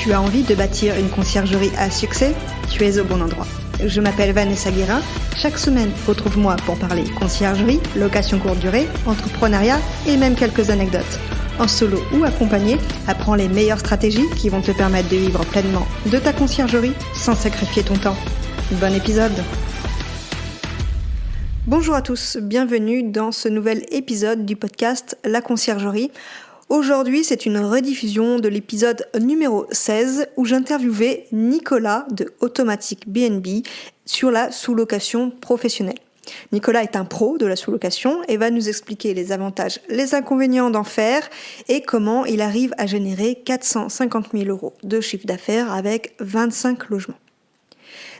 Tu as envie de bâtir une conciergerie à succès? Tu es au bon endroit. Je m'appelle Vanessa Guérin. Chaque semaine, retrouve-moi pour parler conciergerie, location courte durée, entrepreneuriat et même quelques anecdotes. En solo ou accompagné, apprends les meilleures stratégies qui vont te permettre de vivre pleinement de ta conciergerie sans sacrifier ton temps. Bon épisode! Bonjour à tous, bienvenue dans ce nouvel épisode du podcast La Conciergerie. Aujourd'hui, c'est une rediffusion de l'épisode numéro 16 où j'interviewais Nicolas de Automatic BNB sur la sous-location professionnelle. Nicolas est un pro de la sous-location et va nous expliquer les avantages, les inconvénients d'en faire et comment il arrive à générer 450 000 € de chiffre d'affaires avec 25 logements.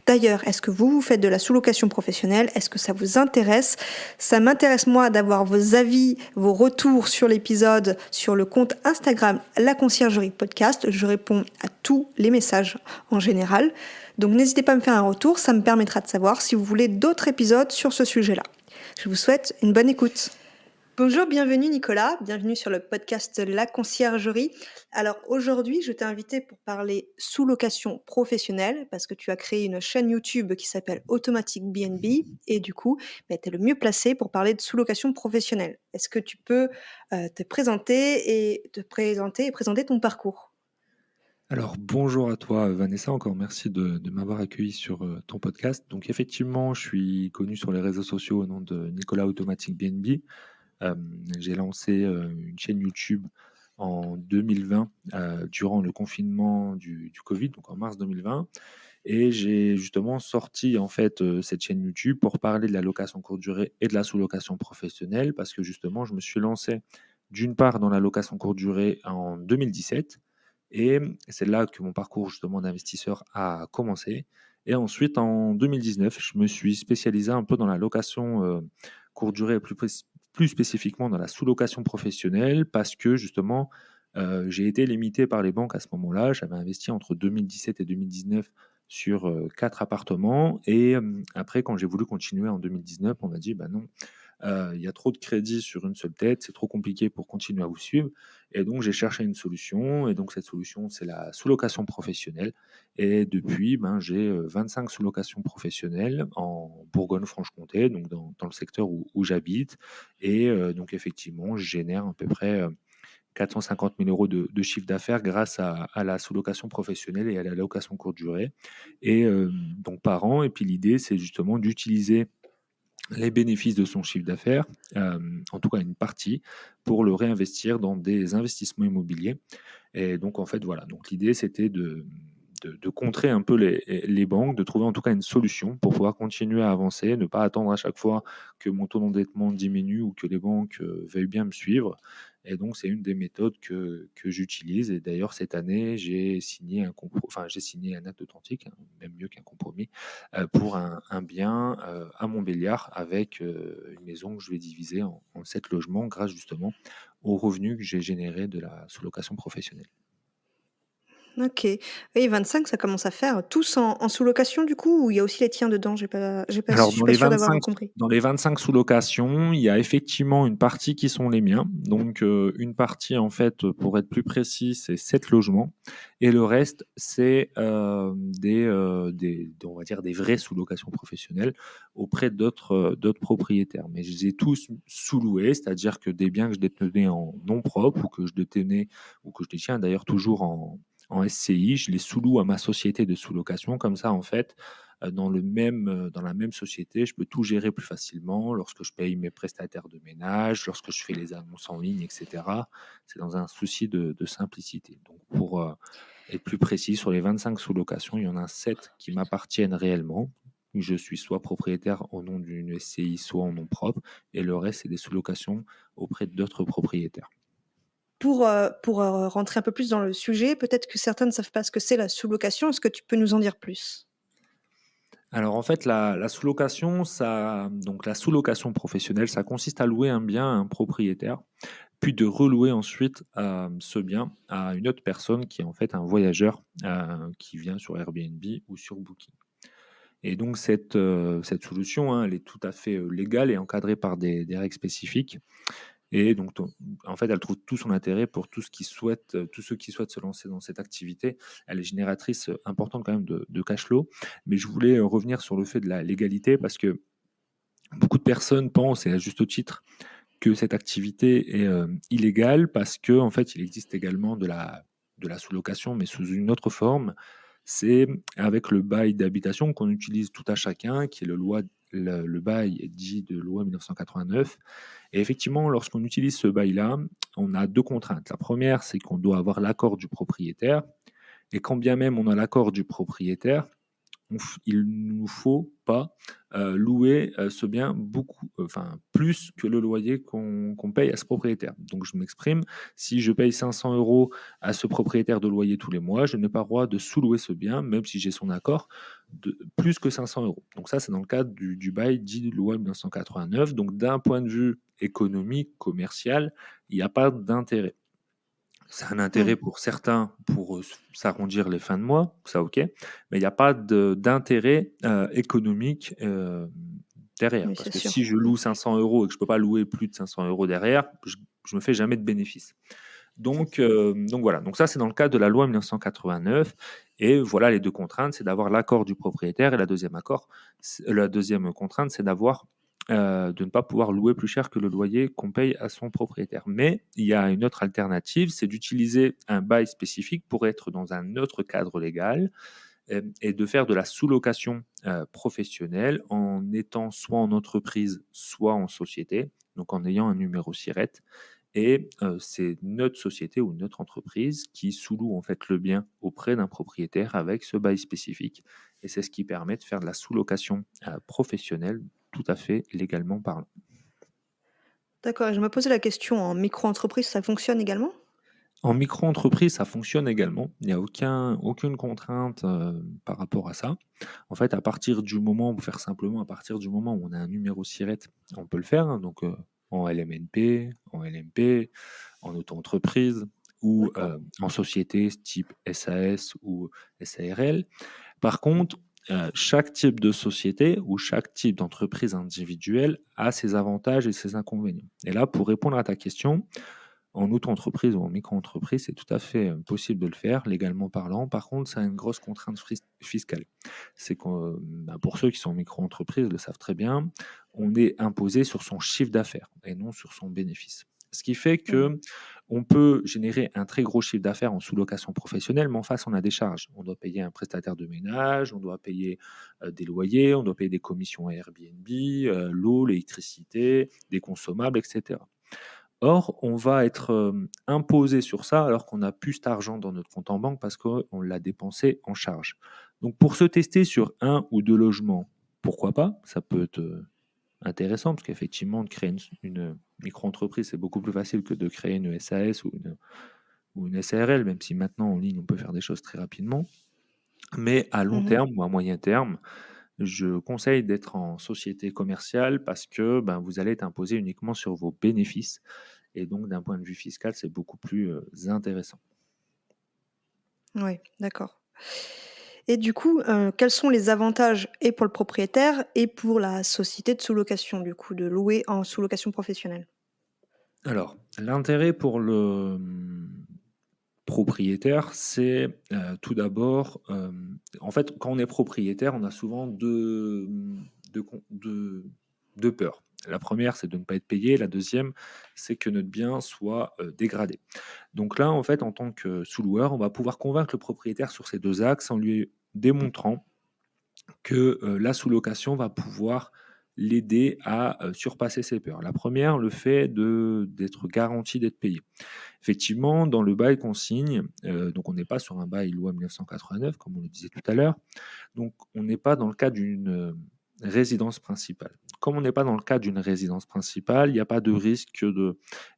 D'ailleurs, est-ce que vous faites de la sous-location professionnelle? Est-ce que ça vous intéresse? Ça m'intéresse moi d'avoir vos avis, vos retours sur l'épisode sur le compte Instagram La Conciergerie Podcast. Je réponds à tous les messages en général. Donc n'hésitez pas à me faire un retour, ça me permettra de savoir si vous voulez d'autres épisodes sur ce sujet-là. Je vous souhaite une bonne écoute. Bonjour, bienvenue Nicolas, bienvenue sur le podcast La Conciergerie. Alors aujourd'hui, je t'ai invité pour parler sous-location professionnelle parce que tu as créé une chaîne YouTube qui s'appelle Automatic BNB et du coup, tu es le mieux placé pour parler de sous-location professionnelle. Est-ce que tu peux te présenter et présenter ton parcours? Alors bonjour à toi Vanessa, encore merci de m'avoir accueilli sur ton podcast. Donc effectivement, je suis connu sur les réseaux sociaux au nom de Nicolas Automatic BNB. J'ai lancé une chaîne YouTube en 2020 durant le confinement du Covid, donc en mars 2020. Et j'ai justement sorti en fait cette chaîne YouTube pour parler de la location courte durée et de la sous-location professionnelle parce que justement, je me suis lancé d'une part dans la location courte durée en 2017 et c'est là que mon parcours justement d'investisseur a commencé. Et ensuite, en 2019, je me suis spécialisé un peu dans la location courte durée, plus spécifiquement dans la sous-location professionnelle, parce que justement, j'ai été limité par les banques à ce moment-là. J'avais investi entre 2017 et 2019 sur 4 appartements. Et après, quand j'ai voulu continuer en 2019, on m'a dit, bah non, il y a trop de crédits sur une seule tête, c'est trop compliqué pour continuer à vous suivre. Et donc, j'ai cherché une solution. Et donc, cette solution, c'est la sous-location professionnelle. Et depuis, j'ai 25 sous-locations professionnelles en Bourgogne-Franche-Comté, donc dans le secteur où j'habite. Et donc, effectivement, je génère à peu près 450 000 € de chiffre d'affaires grâce à la sous-location professionnelle et à la location courte durée. Et donc, par an. Et puis, l'idée, c'est justement d'utiliser les bénéfices de son chiffre d'affaires, en tout cas une partie, pour le réinvestir dans des investissements immobiliers. Et donc, en fait, voilà. Donc, l'idée, c'était de contrer un peu les banques, de trouver en tout cas une solution pour pouvoir continuer à avancer, ne pas attendre à chaque fois que mon taux d'endettement diminue ou que les banques veuillent bien me suivre. Et donc, c'est une des méthodes que j'utilise. Et d'ailleurs, cette année, j'ai signé j'ai signé un acte authentique, hein, même mieux qu'un compromis, pour un bien à Montbéliard avec une maison que je vais diviser en 7 logements grâce justement aux revenus que j'ai générés de la sous-location professionnelle. Ok. Oui, 25, ça commence à faire. Tous en sous-location du coup, ou il y a aussi les tiens dedans? Je Alors suis pas sûre d'avoir compris. dans les 25 sous-locations, il y a effectivement une partie qui sont les miens. Donc une partie en fait, pour être plus précis, c'est 7 logements et le reste c'est on va dire des vraies sous-locations professionnelles auprès d'autres propriétaires. Mais je les ai tous sous-loués, c'est-à-dire que des biens que je détenais en nom propre ou que je détiens d'ailleurs toujours en SCI, je les sous-loue à ma société de sous-location. Comme ça, en fait, dans la même société, je peux tout gérer plus facilement lorsque je paye mes prestataires de ménage, lorsque je fais les annonces en ligne, etc. C'est dans un souci de simplicité. Donc, pour être plus précis, sur les 25 sous-locations, il y en a 7 qui m'appartiennent réellement. Je suis soit propriétaire au nom d'une SCI, soit en nom propre, et le reste, c'est des sous-locations auprès d'autres propriétaires. Pour rentrer un peu plus dans le sujet, peut-être que certains ne savent pas ce que c'est la sous-location. Est-ce que tu peux nous en dire plus? Alors en fait, la sous-location, donc la sous-location professionnelle, ça consiste à louer un bien à un propriétaire, puis de relouer ensuite ce bien à une autre personne qui est en fait un voyageur qui vient sur Airbnb ou sur Booking. Et donc cette solution, hein, elle est tout à fait légale et encadrée par des règles spécifiques. Et donc, en fait, elle trouve tout son intérêt pour tous ceux qui souhaitent se lancer dans cette activité. Elle est génératrice importante quand même de cash flow. Mais je voulais revenir sur le fait de la légalité parce que beaucoup de personnes pensent, et à juste titre, que cette activité est illégale parce que en fait, il existe également de la sous-location, mais sous une autre forme. C'est avec le bail d'habitation qu'on utilise tout à chacun, qui est le bail dit de loi 1989. Et effectivement, lorsqu'on utilise ce bail-là, on a deux contraintes. La première, c'est qu'on doit avoir l'accord du propriétaire. Et quand bien même on a l'accord du propriétaire, il ne nous faut pas louer ce bien plus que le loyer qu'on paye à ce propriétaire. Donc je m'exprime, si je paye 500 euros à ce propriétaire de loyer tous les mois, je n'ai pas le droit de sous-louer ce bien, même si j'ai son accord, de plus que 500 euros. Donc ça, c'est dans le cadre du bail dit de loi 1989. Donc d'un point de vue économique, commercial, il n'y a pas d'intérêt. C'est un intérêt Mm. pour certains pour s'arrondir les fins de mois, ça ok, mais il n'y a pas d'intérêt économique derrière. Oui, Parce c'est que sûr. si je loue 500 euros et que je ne peux pas louer plus de 500 euros derrière, je ne me fais jamais de bénéfice. Donc voilà, donc ça c'est dans le cadre de la loi 1989. Et voilà les deux contraintes, c'est d'avoir l'accord du propriétaire et la deuxième contrainte, c'est de ne pas pouvoir louer plus cher que le loyer qu'on paye à son propriétaire. Mais il y a une autre alternative, c'est d'utiliser un bail spécifique pour être dans un autre cadre légal et de faire de la sous-location professionnelle en étant soit en entreprise, soit en société, donc en ayant un numéro SIRET. Et c'est notre société ou notre entreprise qui sous-loue en fait le bien auprès d'un propriétaire avec ce bail spécifique. Et c'est ce qui permet de faire de la sous-location professionnelle tout à fait légalement parlant. D'accord, et je me posais la question, en micro-entreprise, ça fonctionne également? En micro-entreprise, ça fonctionne également. Il n'y a aucune contrainte par rapport à ça. En fait, pour faire simplement, à partir du moment où on a un numéro SIRET, on peut le faire, hein, donc en LMNP, en LMP, en auto-entreprise ou D'accord. en société type SAS ou SARL. Par contre, chaque type de société ou chaque type d'entreprise individuelle a ses avantages et ses inconvénients. Et là, pour répondre à ta question, en auto-entreprise ou en micro-entreprise, c'est tout à fait possible de le faire, légalement parlant. Par contre, ça a une grosse contrainte fiscale. C'est que pour ceux qui sont en micro-entreprise le savent très bien, on est imposé sur son chiffre d'affaires et non sur son bénéfice. Ce qui fait Mm. que on peut générer un très gros chiffre d'affaires en sous-location professionnelle, mais en face, on a des charges. On doit payer un prestataire de ménage, on doit payer des loyers, on doit payer des commissions à Airbnb, l'eau, l'électricité, des consommables, etc. Or, on va être imposé sur ça alors qu'on n'a plus cet argent dans notre compte en banque parce qu'on l'a dépensé en charge. Donc, pour se tester sur un ou deux logements, pourquoi pas? Ça peut être intéressant parce qu'effectivement, de créer une micro-entreprise, c'est beaucoup plus facile que de créer une SAS ou une SARL, même si maintenant en ligne, on peut faire des choses très rapidement. Mais à long Mhm. terme ou à moyen terme, je conseille d'être en société commerciale parce que vous allez être imposé uniquement sur vos bénéfices. Et donc, d'un point de vue fiscal, c'est beaucoup plus intéressant. Oui, d'accord. Et du coup, quels sont les avantages et pour le propriétaire et pour la société de sous-location, du coup, de louer en sous-location professionnelle? Alors, l'intérêt pour le propriétaire, c'est tout d'abord, en fait, quand on est propriétaire, on a souvent deux peurs. La première, c'est de ne pas être payé. La deuxième, c'est que notre bien soit dégradé. Donc là, en fait, en tant que sous-loueur, on va pouvoir convaincre le propriétaire sur ces deux axes en lui démontrant que la sous-location va pouvoir l'aider à surpasser ses peurs. La première, le fait d'être garanti d'être payé. Effectivement, dans le bail qu'on signe, donc on n'est pas sur un bail loi 1989, comme on le disait tout à l'heure, donc on n'est pas dans le cas d'une résidence principale. Comme on n'est pas dans le cas d'une résidence principale, il n'y a pas de risque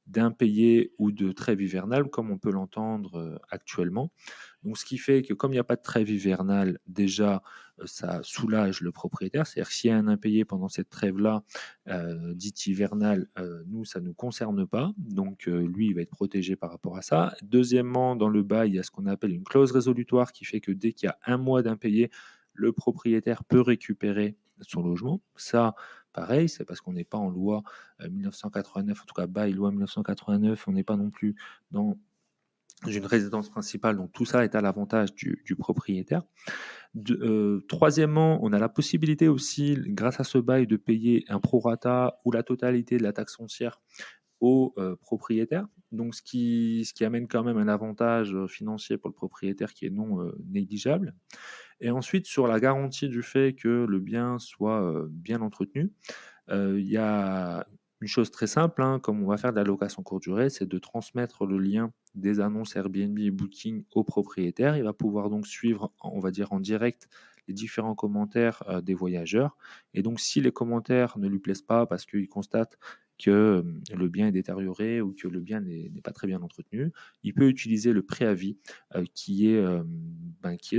d'impayé ou de trêve hivernale, comme on peut l'entendre actuellement. Donc, ce qui fait que comme il n'y a pas de trêve hivernale, déjà, ça soulage le propriétaire. C'est-à-dire que s'il y a un impayé pendant cette trêve-là, dite hivernale, nous, ça ne nous concerne pas. Donc, lui, il va être protégé par rapport à ça. Deuxièmement, dans le bail, il y a ce qu'on appelle une clause résolutoire qui fait que dès qu'il y a un mois d'impayé, le propriétaire peut récupérer son logement. Ça, pareil, c'est parce qu'on n'est pas en loi 1989, en tout cas bail loi 1989, on n'est pas non plus dans une résidence principale, donc tout ça est à l'avantage du propriétaire. Troisièmement, on a la possibilité aussi, grâce à ce bail, de payer un prorata ou la totalité de la taxe foncière au propriétaire. Donc, ce qui amène quand même un avantage financier pour le propriétaire qui est non négligeable. Et ensuite, sur la garantie du fait que le bien soit bien entretenu, il y a une chose très simple, hein, comme on va faire de la location courte durée, c'est de transmettre le lien des annonces Airbnb et Booking au propriétaire. Il va pouvoir donc suivre, on va dire en direct, les différents commentaires des voyageurs. Et donc, si les commentaires ne lui plaisent pas parce qu'il constate que le bien est détérioré ou que le bien n'est pas très bien entretenu, il peut utiliser le préavis qui est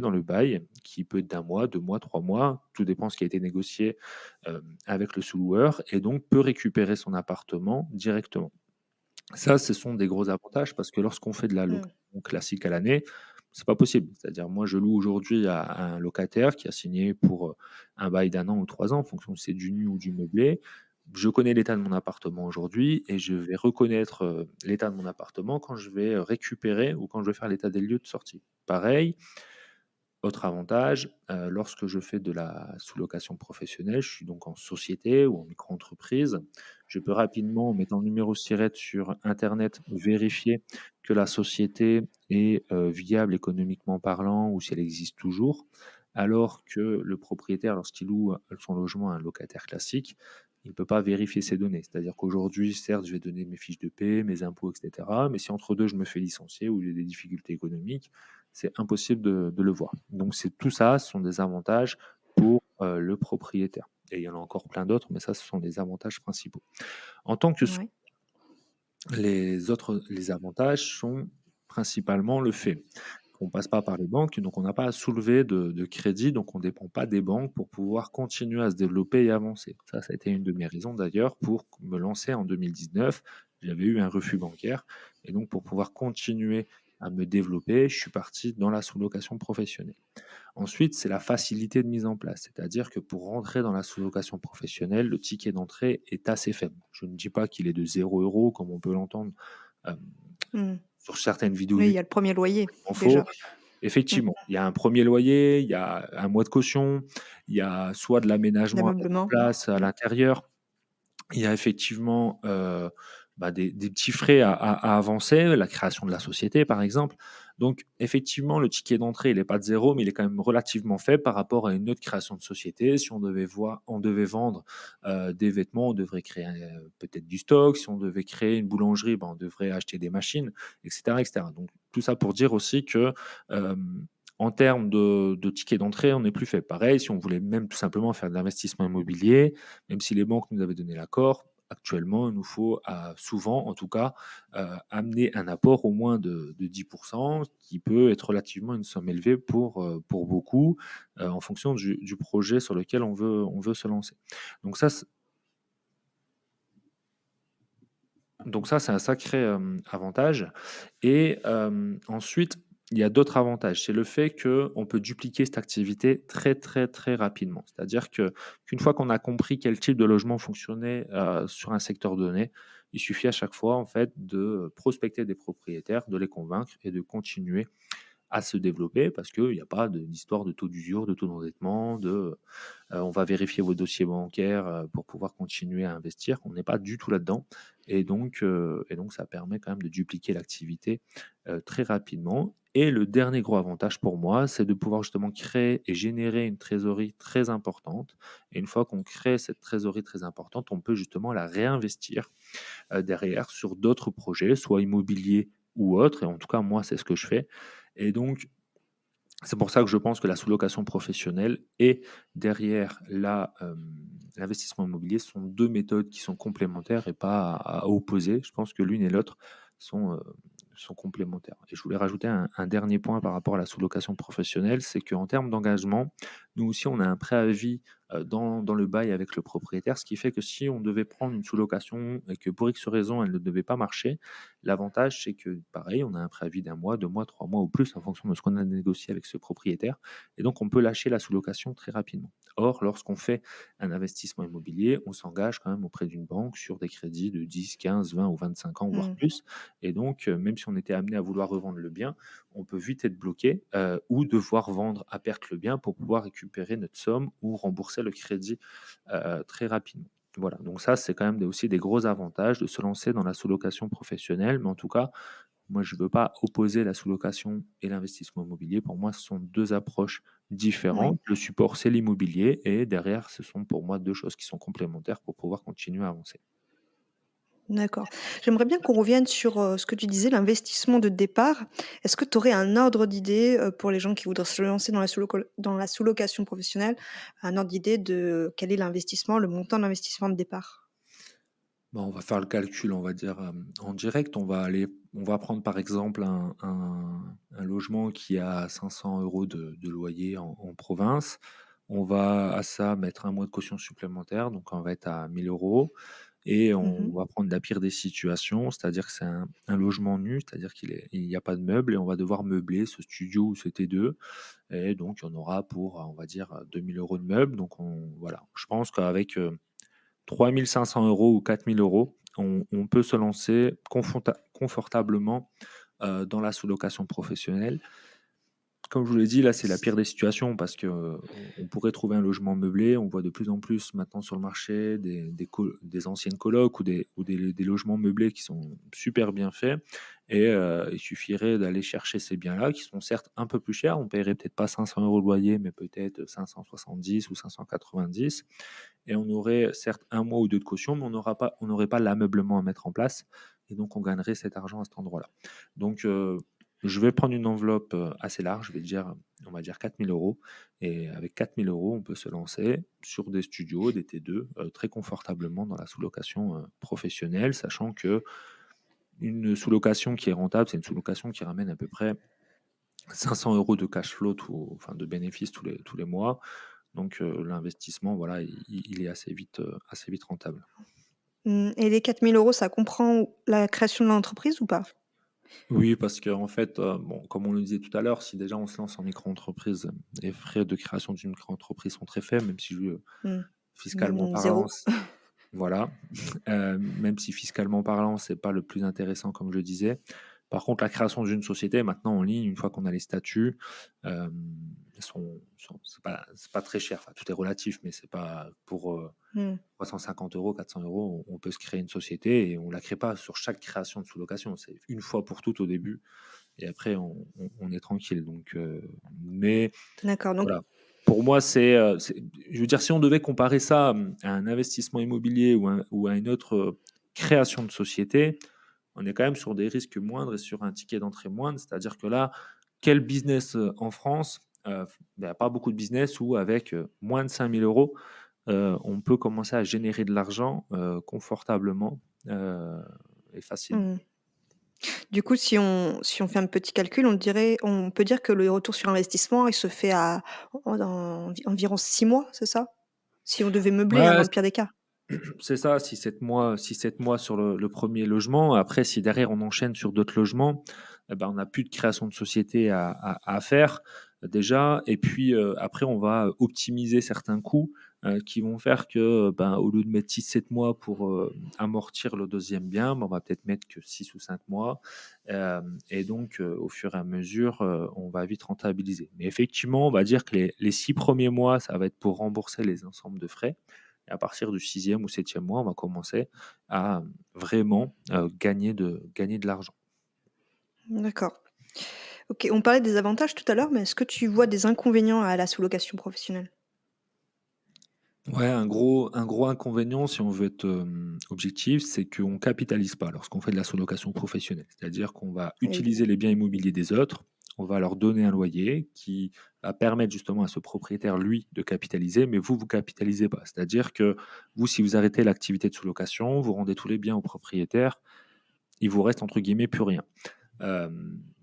dans le bail, qui peut être d'un mois, 2 mois, 3 mois, tout dépend de ce qui a été négocié avec le sous-loueur, et donc peut récupérer son appartement directement. Ça, ce sont des gros avantages parce que lorsqu'on fait de la Mmh. location classique à l'année, c'est pas possible. C'est-à-dire, moi, je loue aujourd'hui à un locataire qui a signé pour un bail d'un an ou 3 ans, en fonction si c'est du nu ou du meublé. Je connais l'état de mon appartement aujourd'hui et je vais reconnaître l'état de mon appartement quand je vais récupérer ou quand je vais faire l'état des lieux de sortie. Pareil, autre avantage, lorsque je fais de la sous-location professionnelle, je suis donc en société ou en micro-entreprise. Je peux rapidement, en mettant le numéro SIRET sur internet, vérifier que la société est, viable économiquement parlant ou si elle existe toujours. Alors que le propriétaire, lorsqu'il loue, son logement à un locataire classique, il ne peut pas vérifier ces données. C'est-à-dire qu'aujourd'hui, certes, je vais donner mes fiches de paie, mes impôts et cetera, mais si entre 2 je me fais licencier ou j'ai des difficultés économiques, c'est impossible de le voir. Donc c'est tout ça, ce sont des avantages pour le propriétaire. Et il y en a encore plein d'autres, mais ça, ce sont les avantages principaux. En tant que Ouais. les avantages sont principalement le fait qu'on ne passe pas par les banques, donc on n'a pas à soulever de crédit, donc on ne dépend pas des banques pour pouvoir continuer à se développer et avancer. Ça a été une de mes raisons d'ailleurs pour me lancer en 2019. J'avais eu un refus bancaire et donc pour pouvoir continuer à me développer, je suis parti dans la sous-location professionnelle. Ensuite, c'est la facilité de mise en place, c'est-à-dire que pour rentrer dans la sous-location professionnelle, le ticket d'entrée est assez faible. Je ne dis pas qu'il est de 0 € comme on peut l'entendre euh, Mmh. sur certaines vidéos Oui, il y YouTube. a le premier loyer, En faux, déjà. Mmh. effectivement, il y a un premier loyer, il y a un mois de caution, il y a soit de l'aménagement à mettre en D'ameublement. place à Mmh. l'intérieur, il y a effectivement des petits frais à avancer, la création de la société par exemple. Donc effectivement, le ticket d'entrée, il n'est pas de zéro, mais il est quand même relativement faible par rapport à une autre création de société. Si on devait vendre des vêtements, on devrait créer peut-être du stock. Si on devait créer une boulangerie, ben, on devrait acheter des machines, etc., etc. Donc tout ça pour dire aussi que euh, en termes de ticket d'entrée, on n'est plus fait. Pareil, si on voulait même tout simplement faire de l'investissement immobilier, même si les banques nous avaient donné l'accord, actuellement, il nous faut souvent, en tout cas, amener un apport au moins de 10%, qui peut être relativement une somme élevée pour beaucoup, en fonction du projet sur lequel on veut se lancer. Donc ça, c'est un sacré avantage. Et ensuite, il y a d'autres avantages. C'est le fait qu'on peut dupliquer cette activité très, très, très rapidement. C'est-à-dire qu'une fois qu'on a compris quel type de logement fonctionnait sur un secteur donné, il suffit à chaque fois en fait de prospecter des propriétaires, de les convaincre et de continuer à se développer parce qu'il n'y a pas d'histoire de taux d'usure, de taux d'endettement, on va vérifier vos dossiers bancaires pour pouvoir continuer à investir. On n'est pas du tout là-dedans. Et donc, ça permet quand même de dupliquer l'activité très rapidement. Et le dernier gros avantage pour moi, c'est de pouvoir justement créer et générer une trésorerie très importante. Et une fois qu'on crée cette trésorerie très importante, on peut justement la réinvestir derrière sur d'autres projets, soit immobiliers ou autres. Et en tout cas, moi, c'est ce que je fais. Et donc, c'est pour ça que je pense que la sous-location professionnelle et derrière l'investissement immobilier sont deux méthodes qui sont complémentaires et pas à opposer. Je pense que l'une et l'autre sont, euh, sont complémentaires. Et je voulais rajouter un dernier point par rapport à la sous-location professionnelle, c'est qu'en termes d'engagement, nous aussi, on a un préavis dans le bail avec le propriétaire, ce qui fait que si on devait prendre une sous-location et que pour X raison, elle ne devait pas marcher, l'avantage, c'est que pareil, on a un préavis d'un mois, 2 mois, 3 mois ou plus en fonction de ce qu'on a négocié avec ce propriétaire. Et donc, on peut lâcher la sous-location très rapidement. Or, lorsqu'on fait un investissement immobilier, on s'engage quand même auprès d'une banque sur des crédits de 10, 15, 20 ou 25 ans, voire Mmh. plus. Et donc, même si on était amené à vouloir revendre le bien, on peut vite être bloqué ou devoir vendre à perte le bien pour pouvoir récupérer notre somme ou rembourser le crédit très rapidement. Voilà, donc ça, c'est quand même aussi des gros avantages de se lancer dans la sous-location professionnelle. Mais en tout cas, moi, je ne veux pas opposer la sous-location et l'investissement immobilier. Pour moi, ce sont deux approches Oui. différentes. Le support, c'est l'immobilier et derrière, ce sont pour moi deux choses qui sont complémentaires pour pouvoir continuer à avancer. D'accord. J'aimerais bien qu'on revienne sur, ce que tu disais, l'investissement de départ. Est-ce que tu aurais un ordre d'idée, pour les gens qui voudraient se lancer dans la sous-location professionnelle? Un ordre d'idée de quel est l'investissement, le montant d'investissement de départ? Bah, on va faire le calcul, on va dire, en direct. On va prendre par exemple un logement qui a 500 € de loyer en province. On va à ça mettre un mois de caution supplémentaire, donc on va être à 1 000 € et on Mmh. va prendre la pire des situations, c'est-à-dire que c'est un logement nu, c'est-à-dire il y a pas de meubles et on va devoir meubler ce studio ou ce T2 et donc on aura pour, on va dire, 2 000 € de meubles. Donc voilà, je pense qu'avec, 3 500 € ou 4 000 €, on peut se lancer confortablement dans la sous-location professionnelle. Comme je vous l'ai dit, là, c'est la pire des situations parce que, on pourrait trouver un logement meublé. On voit de plus en plus maintenant sur le marché des anciennes colocs ou des logements meublés qui sont super bien faits et il suffirait d'aller chercher ces biens-là qui sont certes un peu plus chers. On paierait peut-être pas 500 € de loyer, mais peut-être 570 ou 590 et on aurait certes un mois ou 2 de caution, mais on n'aurait pas l'ameublement à mettre en place et donc on gagnerait cet argent à cet endroit-là. Donc je vais prendre une enveloppe, assez large, je vais dire, on va dire 4 000 € et avec 4 000 €, on peut se lancer sur des studios, des T2, très confortablement dans la sous-location, professionnelle, sachant qu'une sous-location qui est rentable, c'est une sous-location qui ramène à peu près 500 € de cash flow enfin de bénéfices tous les mois. Donc l'investissement, voilà, il est assez vite rentable. Mmh, et les 4 000 € ça comprend la création de l'entreprise ou pas? Oui, parce qu'en fait, bon, comme on le disait tout à l'heure, si déjà on se lance en micro-entreprise, les frais de création d'une micro-entreprise sont très faibles, même si Mmh. fiscalement Même parlant, 0. c voilà, même si fiscalement parlant, c'est pas le plus intéressant comme je le disais. Par contre, la création d'une société maintenant en ligne, une fois qu'on a les statuts, c'est pas très cher. Enfin, tout est relatif, mais c'est pas pour, Mmh. 350 €, 400 €, on peut se créer une société et on la crée pas sur chaque création de sous-location. C'est une fois pour toutes au début et après on est tranquille. Donc, mais D'accord, donc voilà. Pour moi, je veux dire, si on devait comparer ça à un investissement immobilier ou à une autre création de société, on est quand même sur des risques moindres et sur un ticket d'entrée moindre. C'est-à-dire que là, quel business en France? Il n'y a pas beaucoup de business où avec moins de 5 000 €, on peut commencer à générer de l'argent, confortablement, et facilement. mmh. Du coup, si on fait un petit calcul, on peut dire que le retour sur investissement, il se fait en environ 6 mois, c'est ça? Si on devait meubler, hein, Ouais, dans le pire des cas? c'est ça, 6-7 mois sur le 1er logement. Après, si derrière on enchaîne sur d'autres logements, et ben, on n'a plus de création de société à faire, déjà et puis, après on va optimiser certains coûts, qui vont faire que, ben, au lieu de mettre 6-7 mois pour, amortir le deuxième bien, ben, on va peut-être mettre que 6 ou 5 mois, et donc, au fur et à mesure, on va vite rentabiliser. Mais effectivement, on va dire que les 6 premiers mois, ça va être pour rembourser les ensembles de frais. Et à partir du 6e ou 7e mois, on va commencer à vraiment gagner de l'argent. D'accord. OK, on parlait des avantages tout à l'heure, mais est-ce que tu vois des inconvénients à la sous-location professionnelle? Ouais, un gros inconvénient, si on veut être objectif, c'est qu'on ne capitalise pas lorsqu'on fait de la sous-location professionnelle. C'est-à-dire qu'on va Oui. utiliser les biens immobiliers des autres, on va leur donner un loyer qui va permettre justement à ce propriétaire, lui, de capitaliser, mais vous capitalisez pas. C'est-à-dire que vous, si vous arrêtez l'activité de sous-location, vous rendez tous les biens au propriétaire, il vous reste entre guillemets plus rien.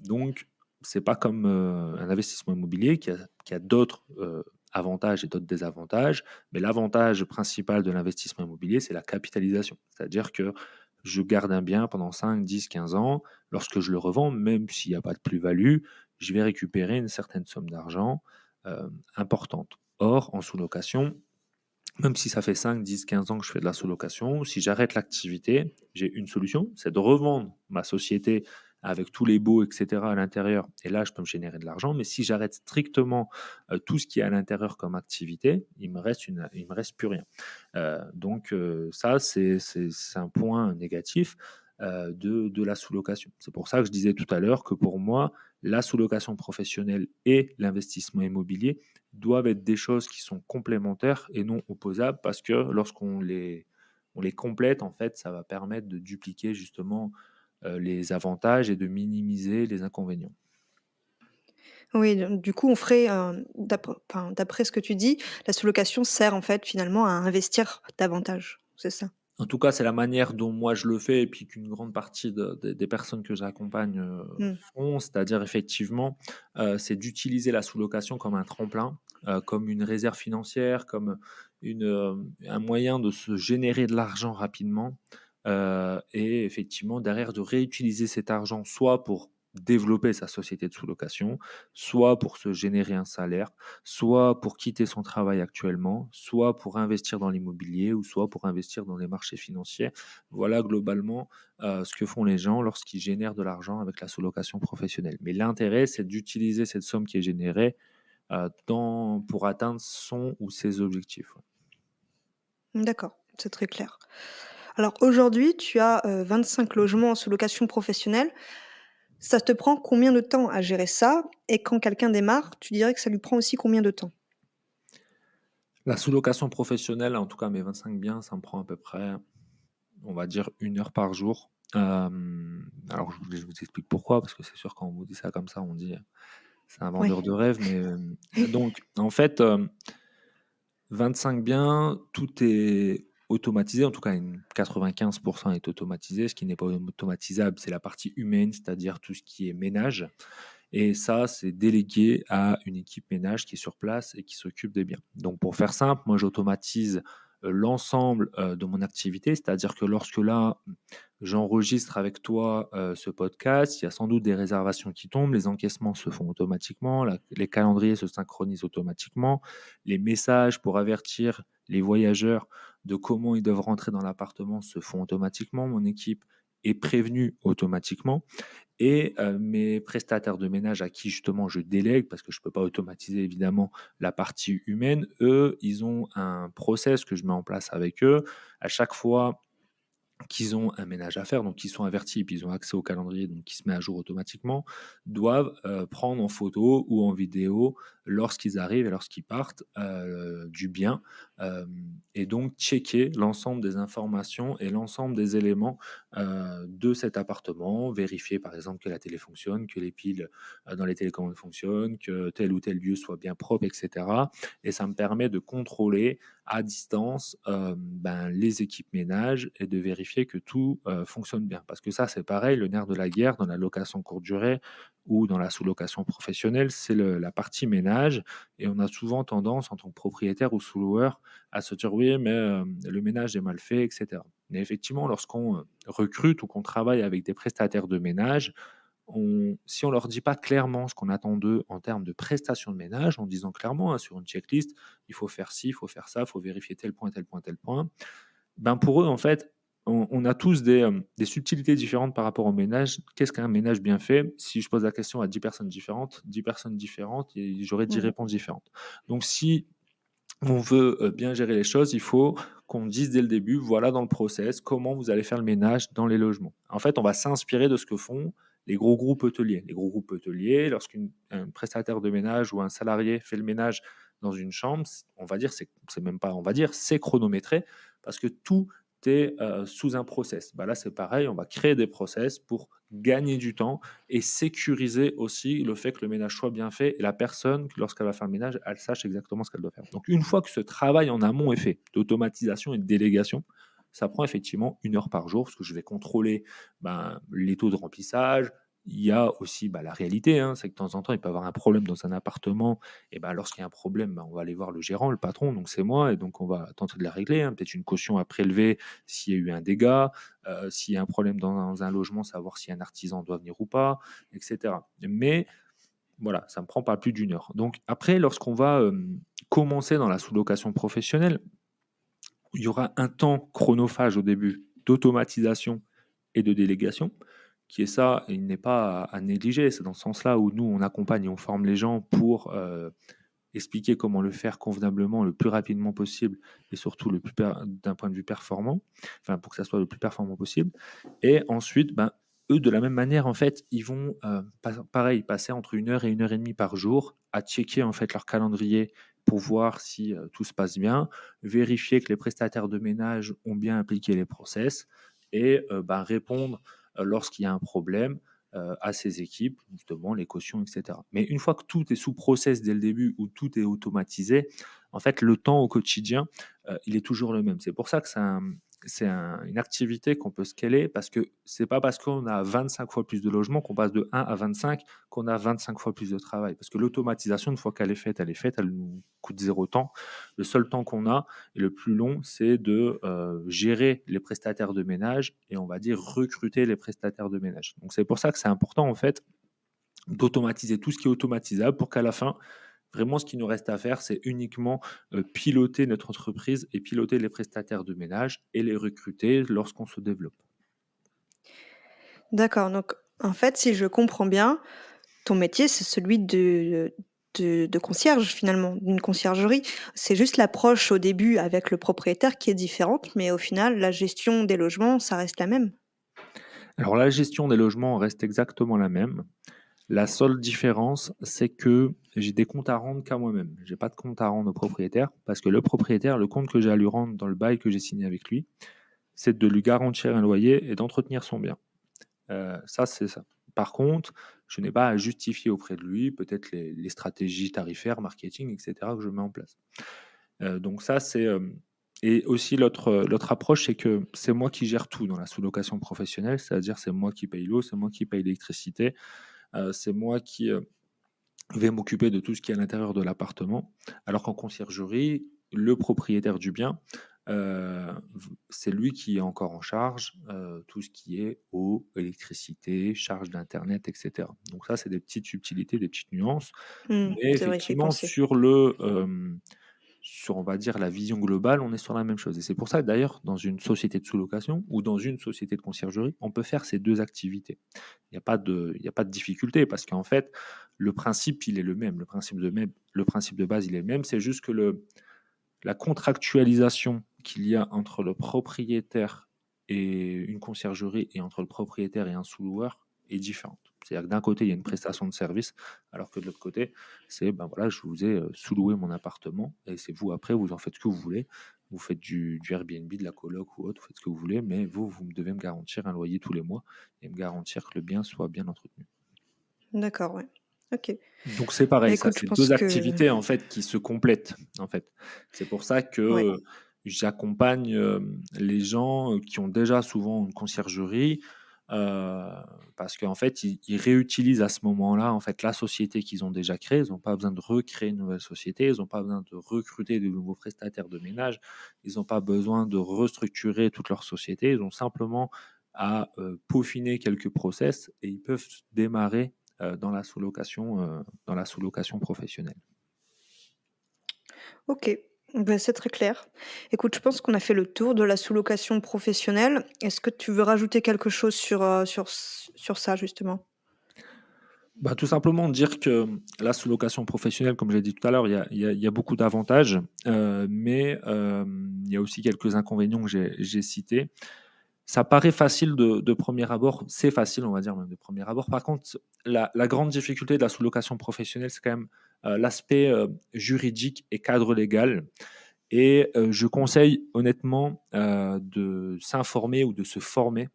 Donc, c'est pas comme un investissement immobilier qui a d'autres avantages et d'autres désavantages. Mais l'avantage principal de l'investissement immobilier, c'est la capitalisation. C'est-à-dire que je garde un bien pendant 5, 10, 15 ans. Lorsque je le revends, même s'il n'y a pas de plus-value, je vais récupérer une certaine somme d'argent importante. Or, en sous-location, même si ça fait 5, 10, 15 ans que je fais de la sous-location, si j'arrête l'activité, j'ai une solution, c'est de revendre ma société avec tous les baux, etc. à l'intérieur. Et là, je peux me générer de l'argent. Mais si j'arrête strictement tout ce qui est à l'intérieur comme activité, il me reste plus rien. Ça, c'est un point négatif de la sous-location. C'est pour ça que je disais tout à l'heure que pour moi, la sous-location professionnelle et l'investissement immobilier doivent être des choses qui sont complémentaires et non opposables parce que on les complète, en fait, ça va permettre de dupliquer justement les avantages et de minimiser les inconvénients. Oui, donc du coup, on ferait, d'après ce que tu dis, la sous-location sert en fait finalement à investir davantage, c'est ça? En tout cas, c'est la manière dont moi je le fais et puis qu'une grande partie des personnes que j'accompagne Mmh. font, c'est-à-dire effectivement, c'est d'utiliser la sous-location comme un tremplin, comme une réserve financière, comme un moyen de se générer de l'argent rapidement et effectivement derrière de réutiliser cet argent soit pour développer sa société de sous-location, soit pour se générer un salaire, soit pour quitter son travail actuellement, soit pour investir dans l'immobilier ou soit pour investir dans les marchés financiers. Voilà globalement ce que font les gens lorsqu'ils génèrent de l'argent avec la sous-location professionnelle. Mais l'intérêt, c'est d'utiliser cette somme qui est générée pour atteindre son ou ses objectifs. D'accord, c'est très clair. Alors aujourd'hui, tu as, 25 logements en sous-location professionnelle. Ça te prend combien de temps à gérer ça? Et quand quelqu'un démarre, tu dirais que ça lui prend aussi combien de temps? La sous-location professionnelle, en tout cas mes 25 biens, ça me prend à peu près, on va dire, 1 heure par jour. Alors je vous explique pourquoi, parce que c'est sûr quand on vous dit ça comme ça, on dit c'est un Oui. vendeur de rêve, mais donc en fait, 25 biens, tout est automatisé, en tout cas 95 est automatisé. Ce qui n'est pas automatisable, c'est la partie humaine, c'est-à-dire tout ce qui est ménage et ça, c'est délégué à une équipe ménage qui est sur place et qui s'occupe des biens. Donc pour faire simple, moi j'automatise, l'ensemble, de mon activité, c'est-à-dire que lorsque là, j'enregistre avec toi, ce podcast, il y a sans doute des réservations qui tombent, les encaissements se font automatiquement, les calendriers se synchronisent automatiquement, les messages pour avertir les voyageurs de comment ils doivent rentrer dans l'appartement se font automatiquement. Mon équipe est prévenue automatiquement et mes prestataires de ménage à qui justement je délègue, parce que je ne peux pas automatiser évidemment la partie humaine, eux, ils ont un process que je mets en place avec eux. À chaque fois qu'ils ont un ménage à faire, donc qui sont avertis et puis ils ont accès au calendrier, donc qui se met à jour automatiquement, doivent prendre en photo ou en vidéo lorsqu'ils arrivent et lorsqu'ils partent du bien, euh, et donc checker l'ensemble des informations et l'ensemble des éléments de cet appartement, vérifier par exemple que la télé fonctionne, que les piles dans les télécommandes fonctionnent, que tel ou tel lieu soit bien propre, etc. Et ça me permet de contrôler à distance les équipes ménage et de vérifier que tout fonctionne bien. Parce que ça, c'est pareil, le nerf de la guerre dans la location courte durée ou dans la sous-location professionnelle, c'est la partie ménage. Et on a souvent tendance, en tant que propriétaire ou sous-loueur, à se dire oui, mais le ménage est mal fait, etc. Mais effectivement, lorsqu'on recrute ou qu'on travaille avec des prestataires de ménage, si on leur dit pas clairement ce qu'on attend d'eux en termes de prestations de ménage, en disant clairement sur une checklist, il faut faire ci, il faut faire ça, il faut vérifier tel point, tel point, tel point. Ben pour eux, en fait, on a tous des subtilités différentes par rapport au ménage. Qu'est-ce qu'un ménage bien fait? Si je pose la question à 10 personnes différentes, et j'aurai 10 Mmh. réponses différentes. Donc si on veut bien gérer les choses, il faut qu'on dise dès le début, voilà dans le process, comment vous allez faire le ménage dans les logements. En fait, on va s'inspirer de ce que font les gros groupes hôteliers. Les gros groupes hôteliers, lorsqu'un prestataire de ménage ou un salarié fait le ménage dans une chambre, on va dire, c'est même pas, on va dire, c'est chronométré parce que tout est sous un process. Bah là, c'est pareil, on va créer des process pour gagner du temps et sécuriser aussi le fait que le ménage soit bien fait et la personne, lorsqu'elle va faire le ménage, elle sache exactement ce qu'elle doit faire. Donc une fois que ce travail en amont est fait, d'automatisation et de délégation, ça prend effectivement 1 heure par jour parce que je vais contrôler les taux de remplissage. Il y a aussi la réalité, hein, c'est que de temps en temps, il peut y avoir un problème dans un appartement. Et lorsqu'il y a un problème, on va aller voir le gérant, le patron, donc c'est moi, et donc on va tenter de la régler. Hein. Peut-être une caution à prélever s'il y a eu un dégât, s'il y a un problème dans un logement, savoir si un artisan doit venir ou pas, etc. Mais Voilà, ça me prend pas plus d'1 heure. Donc après, lorsqu'on va, commencer dans la sous-location professionnelle, il y aura un temps chronophage au début d'automatisation et de délégation, qui est ça, il n'est pas à négliger. C'est dans ce sens-là où nous, on accompagne et on forme les gens pour expliquer comment le faire convenablement le plus rapidement possible et surtout d'un point de vue performant, enfin pour que ça soit le plus performant possible. Et ensuite, ben, eux, de la même manière, en fait, ils vont pareil passer entre 1 heure et 1 heure et demie par jour à checker en fait leur calendrier pour voir si tout se passe bien, vérifier que les prestataires de ménage ont bien appliqué les process et ben, répondre lorsqu'il y a un problème à ces équipes, justement les cautions, etc. Mais une fois que tout est sous process dès le début, où tout est automatisé, en fait, le temps au quotidien, il est toujours le même. C'est pour ça que une activité qu'on peut scaler, parce que c'est pas parce qu'on a 25 fois plus de logements qu'on passe de 1 à 25 qu'on a 25 fois plus de travail. Parce que l'automatisation, une fois qu'elle est faite, elle nous coûte 0 temps. Le seul temps qu'on a, et le plus long, c'est de gérer les prestataires de ménage et on va dire recruter les prestataires de ménage. Donc c'est pour ça que c'est important en fait d'automatiser tout ce qui est automatisable pour qu'à la fin, vraiment ce qui nous reste à faire, c'est uniquement piloter notre entreprise et piloter les prestataires de ménage et les recruter lorsqu'on se développe. D'accord, donc en fait, si je comprends bien, ton métier, c'est celui de concierge finalement, d'une conciergerie. C'est juste l'approche au début avec le propriétaire qui est différente, mais au final, la gestion des logements, ça reste la même. Alors la gestion des logements reste exactement la même. La seule différence, c'est que j'ai des comptes à rendre qu'à moi-même. J'ai pas de compte à rendre au propriétaire parce que le propriétaire, le compte que j'ai à lui rendre dans le bail que j'ai signé avec lui, c'est de lui garantir un loyer et d'entretenir son bien. Ça, c'est ça. Par contre, je n'ai pas à justifier auprès de lui peut-être les stratégies tarifaires, marketing, etc., que je mets en place. Donc ça, c'est et aussi l'autre approche, c'est que c'est moi qui gère tout dans la sous-location professionnelle, c'est-à-dire c'est moi qui paye l'eau, c'est moi qui paye l'électricité, c'est moi qui vais m'occuper de tout ce qui est à l'intérieur de l'appartement. Alors qu'en conciergerie, le propriétaire du bien, c'est lui qui est encore en charge tout ce qui est eau, électricité, charge d'internet, etc. Donc ça, c'est des petites subtilités, des petites nuances. Mmh, Mais c'est vrai, j'y ai effectivement, pensé. sur on va dire la vision globale, on est sur la même chose. Et c'est pour ça que d'ailleurs, dans une société de sous-location ou dans une société de conciergerie, on peut faire ces deux activités. Il y a pas de difficulté parce qu'en fait, le principe, il est le même. Le principe de base, il est le même. C'est juste que la contractualisation qu'il y a entre le propriétaire et une conciergerie et entre le propriétaire et un sous-loueur est différente. C'est-à-dire que d'un côté, il y a une prestation de service, alors que de l'autre côté, c'est ben voilà, je vous ai sous-loué mon appartement et c'est vous après, vous en faites ce que vous voulez. Vous faites du Airbnb, de la coloc ou autre, vous faites ce que vous voulez, mais vous me devez me garantir un loyer tous les mois et me garantir que le bien soit bien entretenu. D'accord, ouais. OK. Donc c'est Bah, pareil, ça, écoute, je c'est pense 2 que activités en fait qui se complètent, en fait. C'est pour ça que, ouais. j'accompagne, les gens, qui ont déjà souvent une conciergerie, heu, parce qu'en fait, ils réutilisent à ce moment-là, en fait, la société qu'ils ont déjà créée. Ils ont pas besoin de recréer une nouvelle société, ils ont pas besoin de recruter de nouveaux prestataires de ménage, ils ont pas besoin de restructurer toute leur société. Ils ont simplement à, peaufiner quelques process et ils peuvent démarrer dans la sous-location professionnelle. OK, bah, c'est très clair. Écoute, je pense qu'on a fait le tour de la sous-location professionnelle. Est-ce que tu veux rajouter quelque chose sur ça justement? Bah, tout simplement dire que la sous-location professionnelle, comme j'ai dit tout à l'heure, il y a beaucoup d'avantages, mais il y a aussi quelques inconvénients que j'ai cités. Ça paraît facile de premier abord, c'est facile, on va dire même de premier abord. Par contre, la grande difficulté de la sous-location professionnelle, c'est quand même, l'aspect, juridique et cadre légal et je conseille honnêtement, de s'informer ou de se former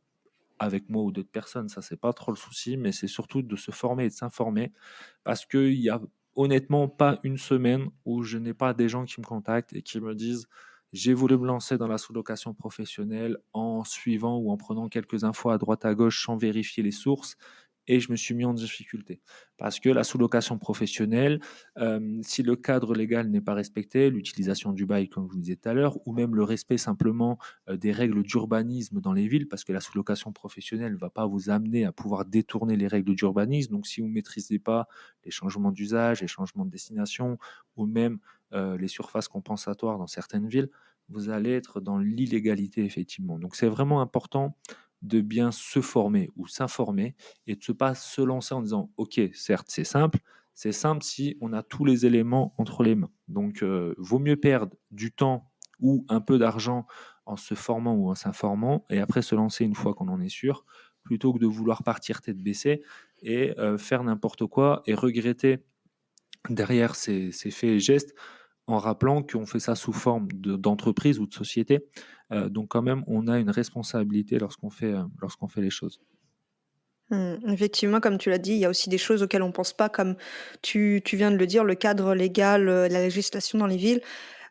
avec moi ou d'autres personnes, ça c'est pas trop le souci, mais c'est surtout de se former et de s'informer parce qu'il y a honnêtement pas une semaine où je n'ai pas des gens qui me contactent et qui me disent j'ai voulu me lancer dans la sous-location professionnelle en suivant ou en prenant quelques infos à droite à gauche sans vérifier les sources et je me suis mis en difficulté. Parce que la sous-location professionnelle, si le cadre légal n'est pas respecté, l'utilisation du bail, comme je vous disais tout à l'heure, ou même le respect simplement des règles d'urbanisme dans les villes, parce que la sous-location professionnelle ne va pas vous amener à pouvoir détourner les règles d'urbanisme. Donc, si vous ne maîtrisez pas les changements d'usage, les changements de destination, ou même les surfaces compensatoires dans certaines villes, vous allez être dans l'illégalité, effectivement. Donc, c'est vraiment important de bien se former ou s'informer et de ne pas se lancer en disant « Ok, certes, c'est simple si on a tous les éléments entre les mains. » Donc, vaut mieux perdre du temps ou un peu d'argent en se formant ou en s'informant et après se lancer une fois qu'on en est sûr, plutôt que de vouloir partir tête baissée et faire n'importe quoi et regretter derrière ces faits et gestes en rappelant qu'on fait ça sous forme d'entreprise ou de société. Donc quand même, on a une responsabilité lorsqu'on fait les choses. Effectivement, comme tu l'as dit, il y a aussi des choses auxquelles on pense pas, comme tu viens de le dire, le cadre légal, la législation dans les villes.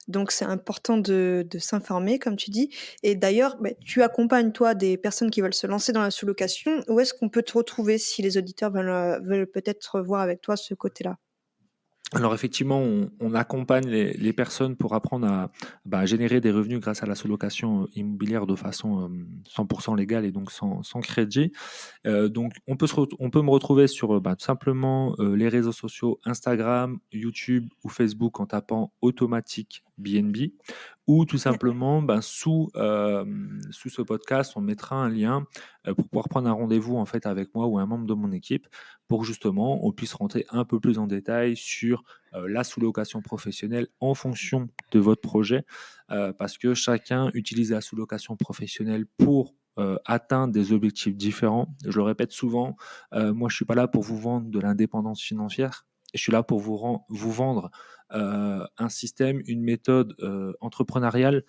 Donc c'est important de s'informer, comme tu dis. Et d'ailleurs, tu accompagnes, toi, des personnes qui veulent se lancer dans la sous-location. Où est-ce qu'on peut te retrouver si les auditeurs veulent peut-être voir avec toi ce côté-là? Alors effectivement, on accompagne les personnes pour apprendre à générer des revenus grâce à la sous-location immobilière de façon 100% légale et donc sans crédit. Donc on peut me retrouver sur tout simplement les réseaux sociaux Instagram, YouTube ou Facebook en tapant Automatic BNB ou tout simplement sous ce podcast, on mettra un lien pour pouvoir prendre un rendez-vous en fait avec moi ou un membre de mon équipe pour justement on puisse rentrer un peu plus en détail sur la sous-location professionnelle en fonction de votre projet parce que chacun utilise la sous-location professionnelle pour atteindre des objectifs différents. Je le répète souvent, moi je suis pas là pour vous vendre de l'indépendance financière, je suis là pour vous vendre un système, une méthode entrepreneuriale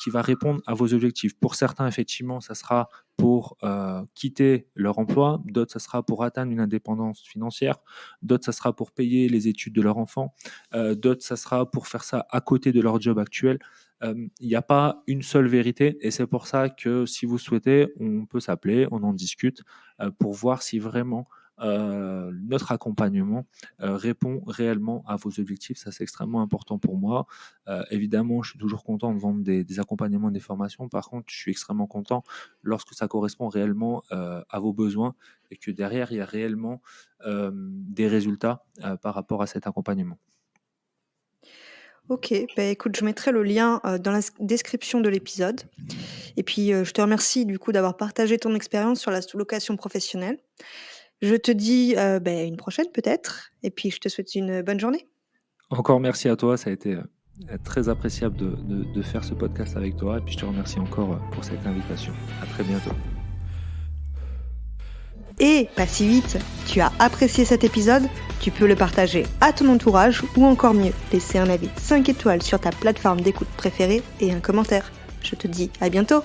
qui va répondre à vos objectifs. Pour certains, effectivement, ça sera pour quitter leur emploi, d'autres, ça sera pour atteindre une indépendance financière, d'autres, ça sera pour payer les études de leur enfant, d'autres, ça sera pour faire ça à côté de leur job actuel. Il n'y a pas une seule vérité et c'est pour ça que si vous souhaitez, on peut s'appeler, on en discute pour voir si vraiment notre accompagnement répond réellement à vos objectifs. Ça, c'est extrêmement important pour moi. Évidemment, je suis toujours content de vendre des accompagnements, des formations. Par contre, je suis extrêmement content lorsque ça correspond réellement à vos besoins et que derrière, il y a réellement des résultats par rapport à cet accompagnement. Ok, écoute, je mettrai le lien dans la description de l'épisode. Et puis, je te remercie du coup d'avoir partagé ton expérience sur la sous-location professionnelle. Je te dis une prochaine peut-être. Et puis, je te souhaite une bonne journée. Encore merci à toi, ça a été très appréciable de faire ce podcast avec toi. Et puis, je te remercie encore pour cette invitation. À très bientôt. Et pas si vite, tu as apprécié cet épisode, tu peux le partager à ton entourage ou encore mieux, laisser un avis 5 étoiles sur ta plateforme d'écoute préférée et un commentaire. Je te dis à bientôt.